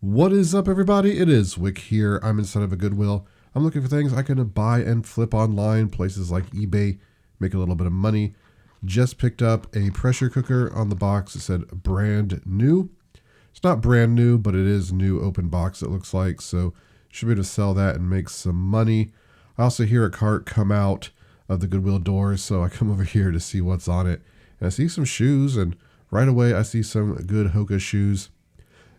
What is up, everybody? It is Wick here. I'm inside of a Goodwill. I'm looking for things I can buy and flip online, places like eBay, make a little bit of money. Just picked up a pressure cooker on the box. It said brand new. It's not brand new, but it is new open box, it looks like. So should be able to sell that and make some money. I also hear a cart come out of the Goodwill doors, so I come over here to see what's on it. And I see some shoes, and right away I see some good Hoka shoes.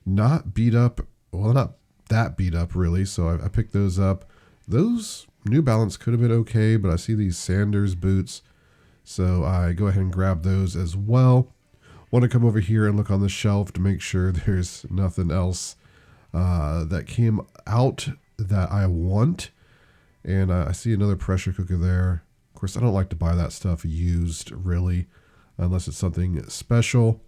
Not beat up, well, not that beat up really, so I picked those up. Those New Balance could have been okay, but I see these Sanders boots, so I go ahead and grab those as well. Want to come over here and look on the shelf to make sure there's nothing else that came out that I want. And I see another pressure cooker there. Of course, I don't like to buy that stuff used, really, unless it's something special.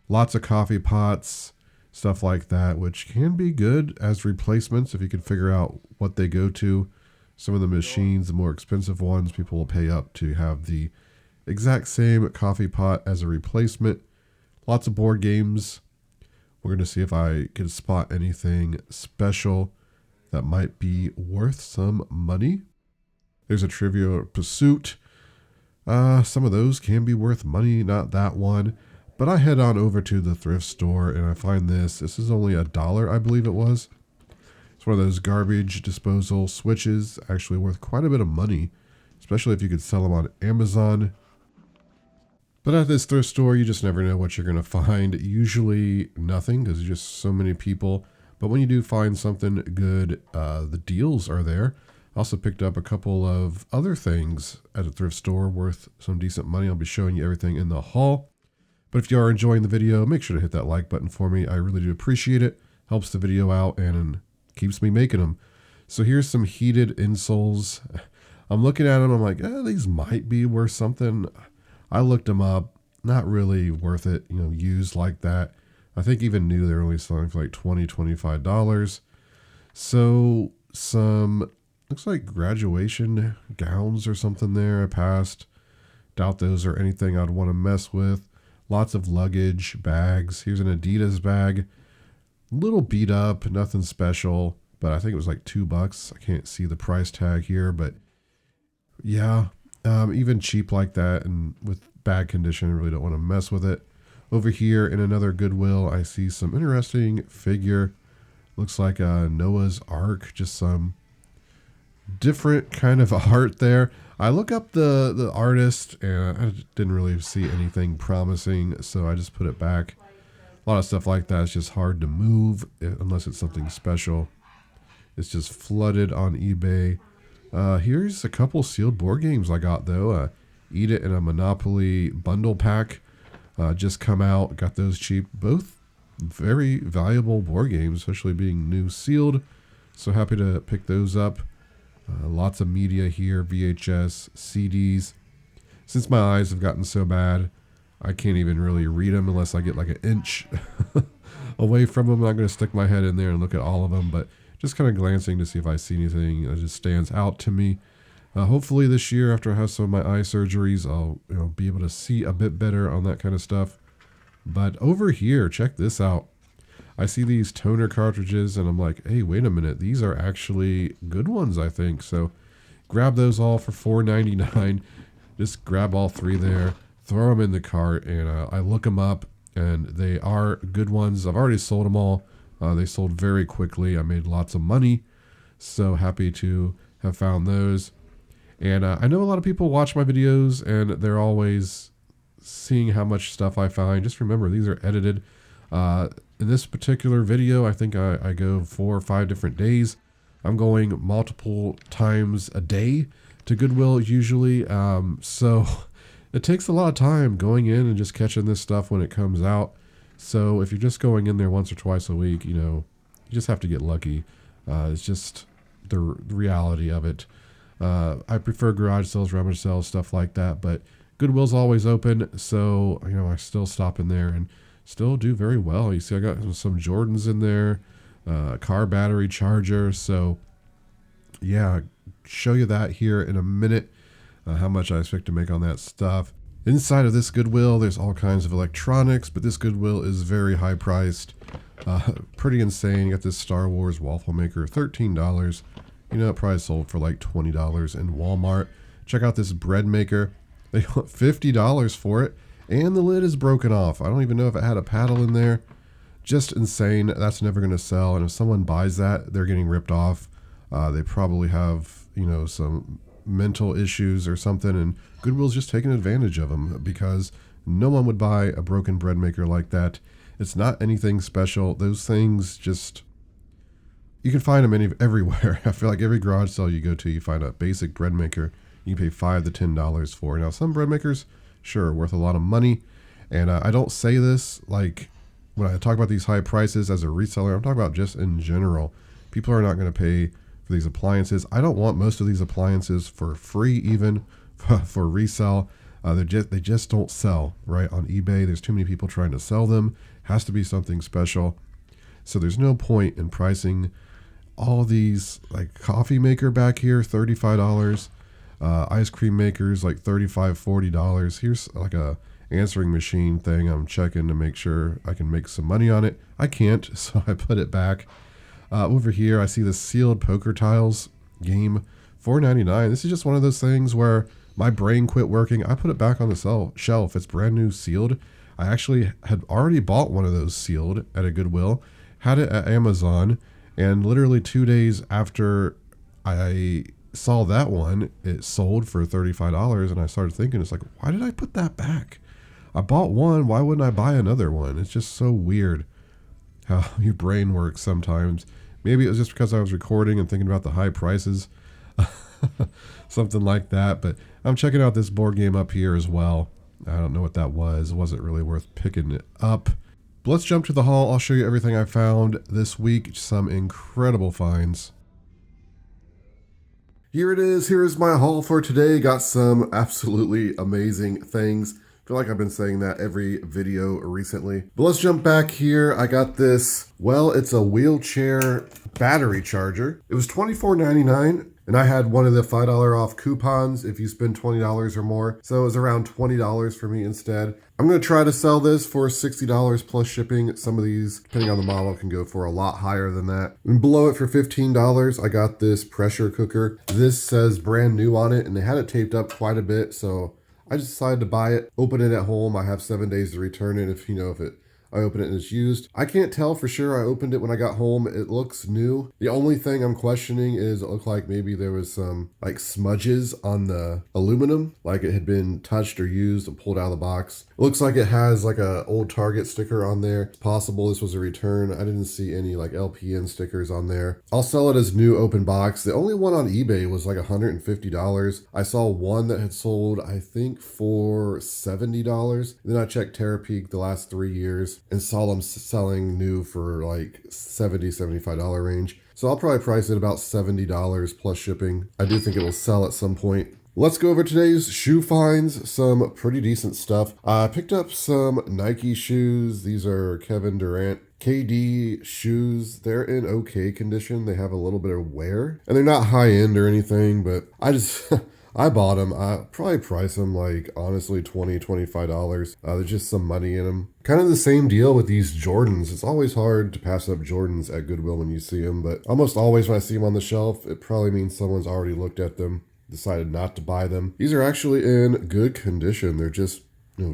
Lots of coffee pots, stuff like that, which can be good as replacements if you can figure out what they go to. Some of the machines, the more expensive ones, people will pay up to have the exact same coffee pot as a replacement. Lots of board games. We're going to see if I can spot anything special that might be worth some money. There's a Trivial Pursuit. Some of those can be worth money, not that one. But I head on over to the thrift store and I find this. This is only $1, I believe it was. It's one of those garbage disposal switches, actually worth quite a bit of money, especially if you could sell them on Amazon. But at this thrift store, you just never know what you're going to find. Usually nothing, because there's just so many people. But when you do find something good, the deals are there. I also picked up a couple of other things at a thrift store worth some decent money. I'll be showing you everything in the haul. But if you are enjoying the video, make sure to hit that like button for me. I really do appreciate it. Helps the video out and keeps me making them. So here's some heated insoles. I'm looking at them. I'm like, these might be worth something. I looked them up. Not really worth it, used like that. I think even new, they're only selling for like $20, $25. So some, looks like graduation gowns or something there I passed. Doubt those are anything I'd want to mess with. Lots of luggage, bags. Here's an Adidas bag. Little beat up, nothing special, but I think it was like $2. I can't see the price tag here, but yeah, even cheap like that and with bad condition, I really don't want to mess with it. Over here in another Goodwill, I see some interesting figure. Looks like a Noah's Ark, just some different kind of art there. I look up the artist and I didn't really see anything promising, so I just put it back. A lot of stuff like that is just hard to move unless it's something special. It's just flooded on eBay. Here's a couple sealed board games I got though. Eat It and a Monopoly bundle pack just come out. Got those cheap. Both very valuable board games, especially being new sealed. So happy to pick those up. Lots of media here, VHS, CDs. Since my eyes have gotten so bad, I can't even really read them unless I get like an inch away from them. I'm not going to stick my head in there and look at all of them, but just kind of glancing to see if I see anything that just stands out to me. Hopefully this year, after I have some of my eye surgeries, I'll be able to see a bit better on that kind of stuff. But over here, check this out. I see these toner cartridges and I'm like, hey, wait a minute. These are actually good ones, I think. So grab those all for $4.99. Just grab all three there, throw them in the cart, and I look them up and they are good ones. I've already sold them all. They sold very quickly. I made lots of money. So happy to have found those. And I know a lot of people watch my videos and they're always seeing how much stuff I find. Just remember, these are edited. In this particular video, I think I go 4 or 5 different days. I'm going multiple times a day to Goodwill usually. So it takes a lot of time going in and just catching this stuff when it comes out. So if you're just going in there once or twice a week, you just have to get lucky. It's just the reality of it. I prefer garage sales, rummage sales, stuff like that, but Goodwill's always open. So, I still stop in there and still do very well. You see, I got some Jordans in there, car battery charger. So yeah, show you that here in a minute, how much I expect to make on that stuff. Inside of this Goodwill, there's all kinds of electronics, but this Goodwill is very high priced. Pretty insane. You got this Star Wars waffle maker, $13. You know, it probably sold for like $20 in Walmart. Check out this bread maker. They want $50 for it, and the lid is broken off. I don't even know if it had a paddle in there. Just insane. That's never going to sell, and if someone buys that, they're getting ripped off. They probably have, you know, some mental issues or something, and Goodwill's just taking advantage of them because no one would buy a broken bread maker like that. It's not anything special. Those things just, you can find them everywhere. I feel like every garage sale you go to, you find a basic bread maker you pay $5 to $10 for. Now, some bread makers, sure, are worth a lot of money, and I don't say this like when I talk about these high prices as a reseller. I'm talking about just in general. People are not going to pay for these appliances. I don't want most of these appliances for free, even for resell. They just don't sell right on eBay. There's too many people trying to sell them. Has to be something special. So there's no point in pricing all these, like coffee maker back here, $35. Ice cream makers like $35, $40. Here's like a answering machine thing. I'm checking to make sure I can make some money on it. I can't, so I put it back. Over here, I see the sealed poker tiles game, $4.99. This is just one of those things where my brain quit working. I put it back on the shelf. It's brand new sealed. I actually had already bought one of those sealed at a Goodwill, had it at Amazon, and literally 2 days after I saw that one, it sold for $35, and I started thinking, it's like, why did I put that back? I bought one, why wouldn't I buy another one? It's just so weird how your brain works sometimes. Maybe it was just because I was recording and thinking about the high prices, something like that. But I'm checking out this board game up here as well. I don't know what that was. It wasn't really worth picking it up. But let's jump to the haul. I'll show you everything I found this week. Some incredible finds. Here it is. Here is my haul for today. Got some absolutely amazing things. I feel like I've been saying that every video recently. But let's jump back here. I got this, well, it's a wheelchair battery charger. It was $24.99. And I had one of the $5 off coupons if you spend $20 or more. So it was around $20 for me instead. I'm going to try to sell this for $60 plus shipping. Some of these, depending on the model, can go for a lot higher than that. And below it for $15, I got this pressure cooker. This says brand new on it, and they had it taped up quite a bit. So I just decided to buy it, open it at home. I have 7 days to return it if I open it and it's used. I can't tell for sure. I opened it when I got home. It looks new. The only thing I'm questioning is it looked like maybe there was some like smudges on the aluminum, like it had been touched or used and pulled out of the box. It looks like it has like a old Target sticker on there. It's possible this was a return. I didn't see any like LPN stickers on there. I'll sell it as new open box. The only one on eBay was like $150. I saw one that had sold, I think, for $70. Then I checked Terapeak the last 3 years and saw them selling new for like $70, $75 range. So I'll probably price it about $70 plus shipping. I do think it will sell at some point. Let's go over today's shoe finds. Some pretty decent stuff. I picked up some Nike shoes. These are Kevin Durant KD shoes. They're in okay condition. They have a little bit of wear and they're not high end or anything, but I bought them. I probably price them like, honestly, $20, $25. There's just some money in them. Kind of the same deal with these Jordans. It's always hard to pass up Jordans at Goodwill when you see them, but almost always when I see them on the shelf, it probably means someone's already looked at them, decided not to buy them. These are actually in good condition. They're just,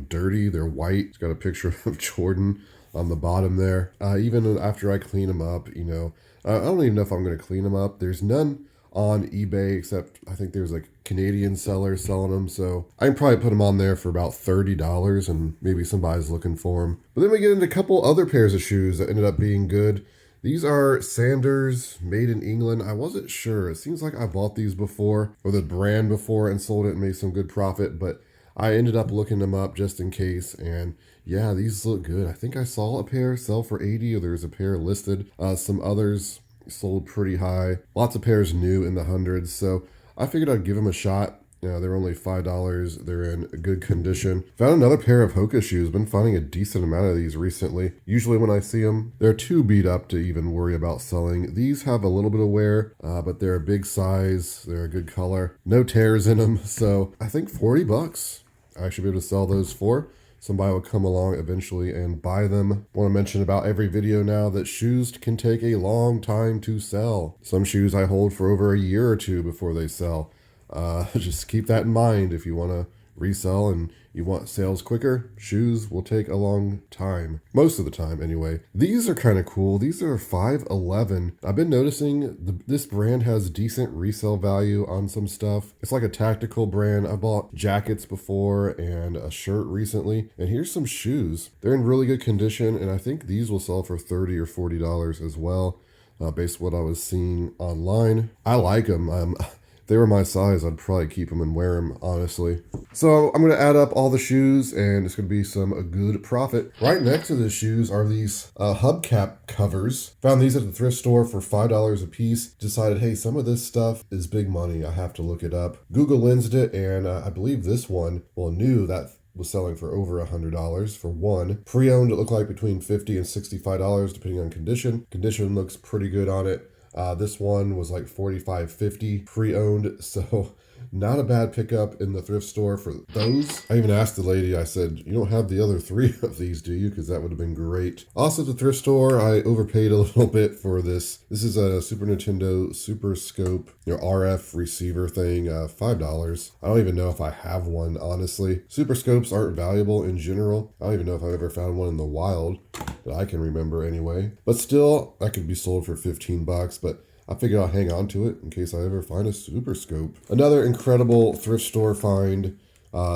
dirty. They're white. It's got a picture of Jordan on the bottom there. Even after I clean them up, I don't even know if I'm going to clean them up. There's none on eBay, except I think there's like Canadian sellers selling them, so I can probably put them on there for about $30 and maybe somebody's looking for them. But then we get into a couple other pairs of shoes that ended up being good. These are Sanders, made in England. I wasn't sure. It seems like I bought these before, or the brand before, and sold it and made some good profit, but I ended up looking them up just in case, and yeah, these look good. I think I saw a pair sell for $80, or there's a pair listed. Some others sold pretty high. Lots of pairs new in the hundreds, so I figured I'd give them a shot. They're only $5. They're in good condition. Found another pair of Hoka shoes. Been finding a decent amount of these recently. Usually when I see them, they're too beat up to even worry about selling. These have a little bit of wear, but they're a big size. They're a good color. No tears in them, so I think $40. I should be able to sell those for. Somebody will come along eventually and buy them. I want to mention about every video now that shoes can take a long time to sell. Some shoes I hold for over a year or two before they sell. Just keep that in mind if you want to resell and you want sales quicker. Shoes will take a long time, most of the time anyway. These are kind of cool. These are 511. I've been noticing this brand has decent resale value on some stuff. It's like a tactical brand. I bought jackets before and a shirt recently, and here's some shoes. They're in really good condition, and I think these will sell for $30 or $40 as well, based on what I was seeing online. I like them. If they were my size, I'd probably keep them and wear them, honestly. So I'm going to add up all the shoes, and it's going to be a good profit. Right next to the shoes are these hubcap covers. Found these at the thrift store for $5 a piece. Decided, hey, some of this stuff is big money. I have to look it up. Google Lensed it, and I believe this one, new that was selling for over $100 for one. Pre-owned, it looked like between $50 and $65, depending on condition. Condition looks pretty good on it. This one was like $45.50 pre-owned, so not a bad pickup in the thrift store for those. I even asked the lady, I said, you don't have the other 3 of these, do you? Because that would have been great. Also at the thrift store, I overpaid a little bit for this. This is a Super Nintendo Super Scope, RF receiver thing, $5. I don't even know if I have one, honestly. Super Scopes aren't valuable in general. I don't even know if I've ever found one in the wild that I can remember anyway. But still, that could be sold for $15, but I figured I'll hang on to it in case I ever find a Super Scope. Another incredible thrift store find,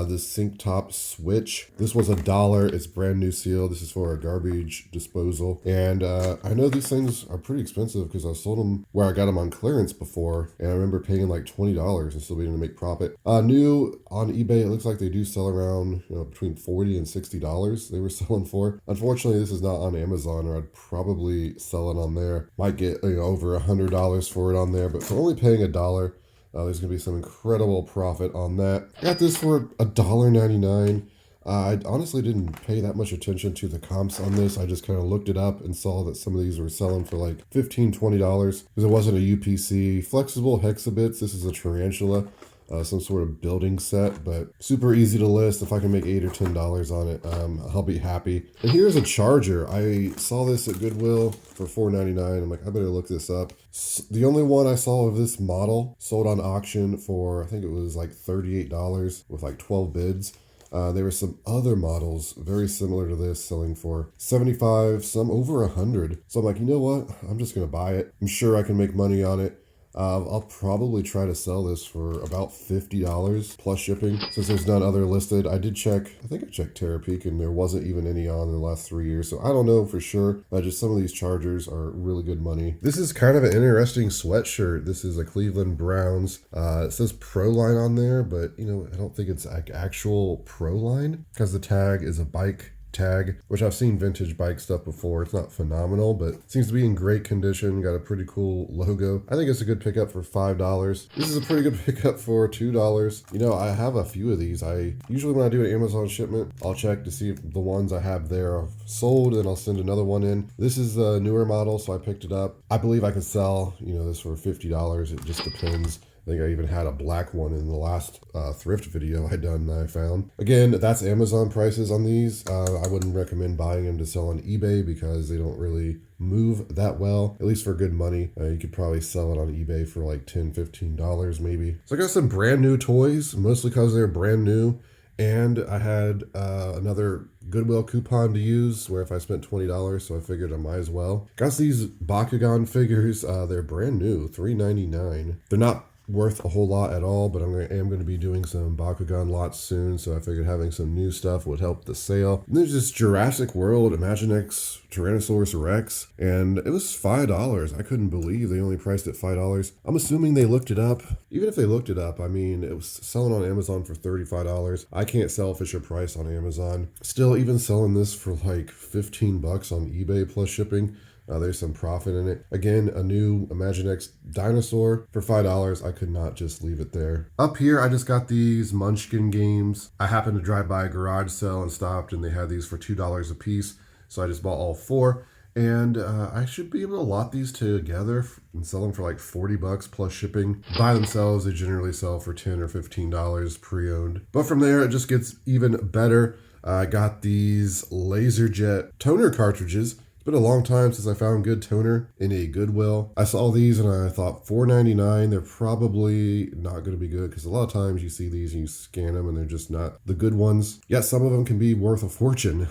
this sink top switch. This was $1. It's brand new seal. This is for a garbage disposal. And I know these things are pretty expensive because I sold them where I got them on clearance before. And I remember paying like $20 and still being able to make profit. New on eBay, it looks like they do sell around between $40 and $60 they were selling for. Unfortunately, this is not on Amazon, or I'd probably sell it on there. Might get over $100 for it on there, but for only paying $1, there's going to be some incredible profit on that. I got this for $1.99. I honestly didn't pay that much attention to the comps on this. I just kind of looked it up and saw that some of these were selling for like $15, $20 because it wasn't a UPC. Flexible hexabits. This is a tarantula. Some sort of building set, but super easy to list. If I can make $8 or $10 on it, I'll be happy. And here's a charger. I saw this at Goodwill for $4.99. I'm like, I better look this up. The only one I saw of this model sold on auction for, I think it was like $38 with like 12 bids. There were some other models very similar to this selling for $75, some over $100. So I'm like, you know what? I'm just gonna buy it. I'm sure I can make money on it. I'll probably try to sell this for about $50 plus shipping since there's none other listed. I did check, I think I checked Terapeak and there wasn't even any on in the last 3 years. So I don't know for sure. Just some of these chargers are really good money. This is kind of an interesting sweatshirt. This is a Cleveland Browns. It says Pro Line on there, but I don't think it's like actual Pro Line because the tag is a bike tag, which I've seen vintage bike stuff before. It's not phenomenal, but seems to be in great condition. Got a pretty cool logo. I think it's a good pickup for $5. This is a pretty good pickup for $2. I have a few of these. I usually, when I do an Amazon shipment, I'll check to see if the ones I have there are sold, and I'll send another one in. This is a newer model, so I picked it up. I believe I could sell, this for $50. It just depends. I think I even had a black one in the last thrift video I done that I found. Again, that's Amazon prices on these. I wouldn't recommend buying them to sell on eBay because they don't really move that well, at least for good money. You could probably sell it on eBay for like $10, $15 maybe. So I got some brand new toys, mostly because they're brand new. And I had another Goodwill coupon to use where if I spent $20, so I figured I might as well. Got these Bakugan figures. They're brand new, $3.99. They're not worth a whole lot at all, but I am going to be doing some Bakugan lots soon, so I figured having some new stuff would help the sale. And there's this Jurassic World Imaginext Tyrannosaurus Rex, and it was $5. I couldn't believe they only priced it $5. I'm assuming they looked it up. Even if they looked it up, I mean, it was selling on Amazon for $35. I can't sell Fisher Price on Amazon. Still, even selling this for like $15 on eBay plus shipping, there's some profit in it. Again, a new Imaginext dinosaur for $5. I could not just leave it there. Up here, I just got these Munchkin games. I happened to drive by a garage sale and stopped, and they had these for $2 a piece. So I just bought all 4. And I should be able to lot these together and sell them for like 40 bucks plus shipping. By themselves, they generally sell for $10 or $15 pre-owned. But from there, it just gets even better. I got these LaserJet toner cartridges. It's been a long time since I found good toner in a Goodwill. I saw these and I thought $4.99. They're probably not going to be good because a lot of times you see these and you scan them and they're just not the good ones. Yet some of them can be worth a fortune,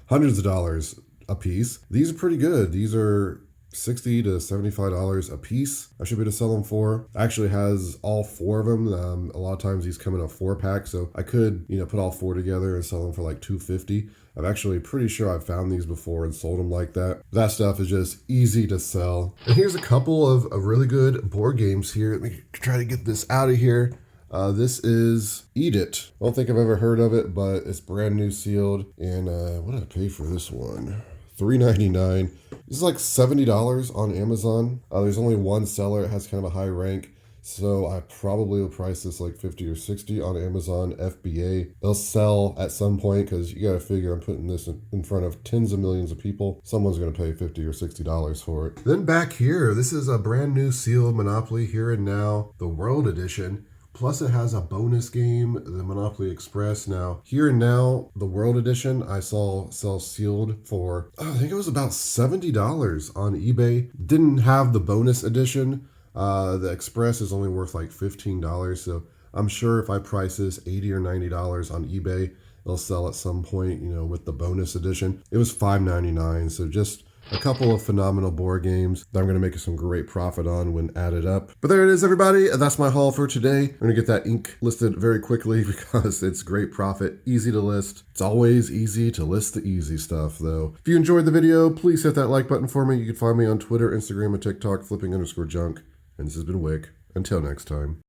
hundreds of dollars a piece. These are pretty good. These are $60 to $75 a piece. I should be able to sell them for. Actually has all 4 of them. A lot of times these come in a 4-pack, so I could, put all 4 together and sell them for like $2.50. I'm actually pretty sure I've found these before and sold them like that. That stuff is just easy to sell. And here's a couple of really good board games here. Let me try to get this out of here. This is Eat It. I don't think I've ever heard of it, but it's brand new sealed. And what did I pay for this one? $3.99. This is like $70 on Amazon. There's only one seller. It has kind of a high rank. So I probably will price this like $50 or $60 on Amazon FBA. They'll sell at some point because you got to figure I'm putting this in front of tens of millions of people. Someone's going to pay $50 or $60 for it. Then back here, this is a brand new sealed Monopoly Here and Now, the World Edition. Plus it has a bonus game, the Monopoly Express. Now, Here and Now, the World Edition, I saw sell sealed for, I think it was about $70 on eBay. Didn't have the bonus edition. The Express is only worth like $15. So I'm sure if I price this $80 or $90 on eBay, they'll sell at some point, with the bonus edition. It was $5.99. So just a couple of phenomenal board games that I'm going to make some great profit on when added up. But there it is, everybody. That's my haul for today. I'm going to get that ink listed very quickly because it's great profit, easy to list. It's always easy to list the easy stuff, though. If you enjoyed the video, please hit that like button for me. You can find me on Twitter, Instagram, and TikTok, flipping_junk. And this has been Wick. Until next time.